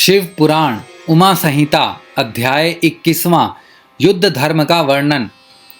शिव पुराण उमा संहिता अध्याय 21वां युद्ध धर्म का वर्णन।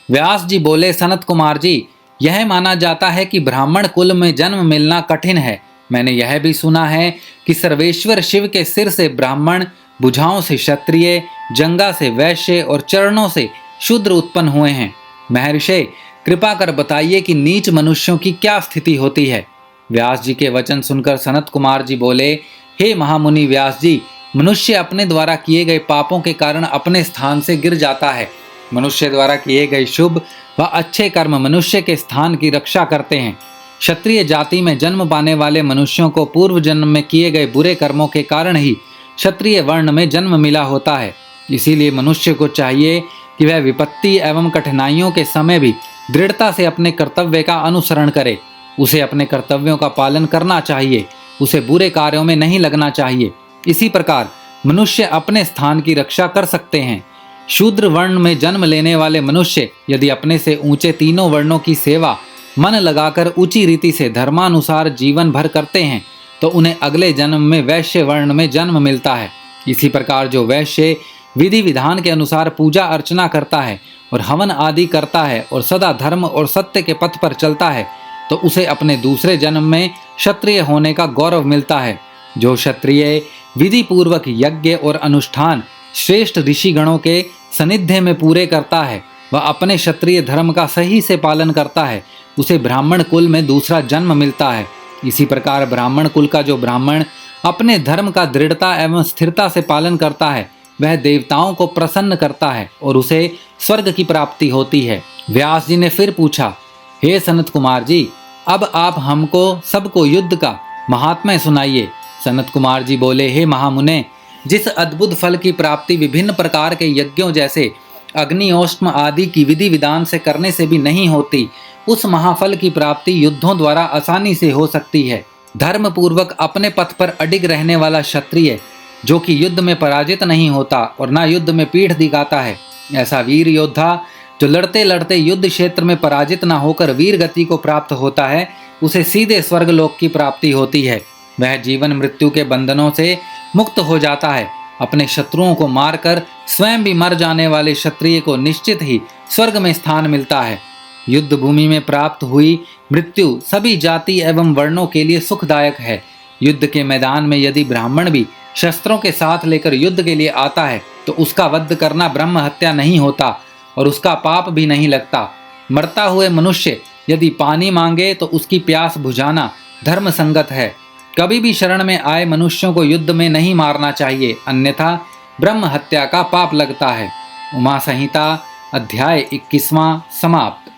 व्यास जी बोले, सनत कुमार जी, यह माना जाता है कि ब्राह्मण कुल में जन्म मिलना कठिन है। मैंने यह भी सुना है कि सर्वेश्वर शिव के सिर से ब्राह्मण, भुजाओं से क्षत्रिय, जंगा से वैश्य और चरणों से शूद्र उत्पन्न हुए हैं। महर्षि, कृपा कर बताइए कि नीच मनुष्यों की क्या स्थिति होती है। व्यास जी के वचन सुनकर सनत कुमार जी बोले, हे महामुनि व्यास जी, मनुष्य अपने द्वारा किए गए पापों के कारण अपने स्थान से गिर जाता है। मनुष्य द्वारा किए गए शुभ व अच्छे कर्म मनुष्य के स्थान की रक्षा करते हैं। क्षत्रिय जाति में जन्म पाने वाले मनुष्यों को पूर्व जन्म में किए गए बुरे कर्मों के कारण ही क्षत्रिय वर्ण में जन्म मिला होता है। इसीलिए मनुष्य को चाहिए कि वह विपत्ति एवं कठिनाइयों के समय भी दृढ़ता से अपने कर्तव्य का अनुसरण करे। उसे अपने कर्तव्यों का पालन करना चाहिए, उसे बुरे कार्यों में नहीं लगना चाहिए। इसी प्रकार मनुष्य अपने स्थान की रक्षा कर सकते हैं। शूद्र वर्ण में जन्म लेने वाले मनुष्य यदि अपने से ऊंचे तीनों वर्णों की सेवा मन लगाकर ऊंची रीति से धर्मानुसार जीवन भर करते हैं तो उन्हें अगले जन्म में वैश्य वर्ण में जन्म मिलता है। इसी प्रकार जो वैश्य विधि विधान के अनुसार पूजा अर्चना करता है और हवन आदि करता है और सदा धर्म और सत्य के पथ पर चलता है तो उसे अपने दूसरे जन्म में क्षत्रिय होने का गौरव मिलता है। जो क्षत्रिय विधि पूर्वक यज्ञ और अनुष्ठान श्रेष्ठ ऋषिगणों के सानिध्य में पूरे करता है, वह अपने क्षत्रिय धर्म का सही से पालन करता है, उसे ब्राह्मण कुल में दूसरा जन्म मिलता है। इसी प्रकार ब्राह्मण कुल का जो ब्राह्मण अपने धर्म का दृढ़ता एवं स्थिरता से पालन करता है वह देवताओं को प्रसन्न करता है और उसे स्वर्ग की प्राप्ति होती है। व्यास जी ने फिर पूछा, हे सनत कुमार जी, अब आप हमको सबको युद्ध का महात्म्य सुनाइए। सनत कुमार जी बोले, हे महामुने, जिस अद्भुत फल की प्राप्ति विभिन्न प्रकार के यज्ञों जैसे अग्निहोष्ट्र आदि की विधि विधान से करने से भी नहीं होती, उस महाफल की प्राप्ति युद्धों द्वारा आसानी से हो सकती है। धर्म पूर्वक अपने पथ पर अडिग रहने वाला क्षत्रिय जो कि युद्ध में पराजित नहीं होता और न युद्ध में पीठ दिखाता है, ऐसा वीर योद्धा जो लड़ते लड़ते युद्ध क्षेत्र में पराजित न होकर वीर गति को प्राप्त होता है, उसे सीधे स्वर्गलोक की प्राप्ति होती है। वह जीवन मृत्यु के बंधनों से मुक्त हो जाता है। अपने शत्रुओं को मारकर स्वयं भी मर जाने वाले क्षत्रिय को निश्चित ही स्वर्ग में स्थान मिलता है। युद्ध भूमि में प्राप्त हुई मृत्यु सभी जाति एवं वर्णों के लिए सुखदायक है। युद्ध के मैदान में यदि ब्राह्मण भी शस्त्रों के साथ लेकर युद्ध के लिए आता है तो उसका वध करना ब्रह्म हत्या नहीं होता और उसका पाप भी नहीं लगता। मरता हुए मनुष्य यदि पानी मांगे तो उसकी प्यास बुझाना धर्म संगत है। कभी भी शरण में आए मनुष्यों को युद्ध में नहीं मारना चाहिए, अन्यथा ब्रह्म हत्या का पाप लगता है। उमा संहिता अध्याय 21वां समाप्त।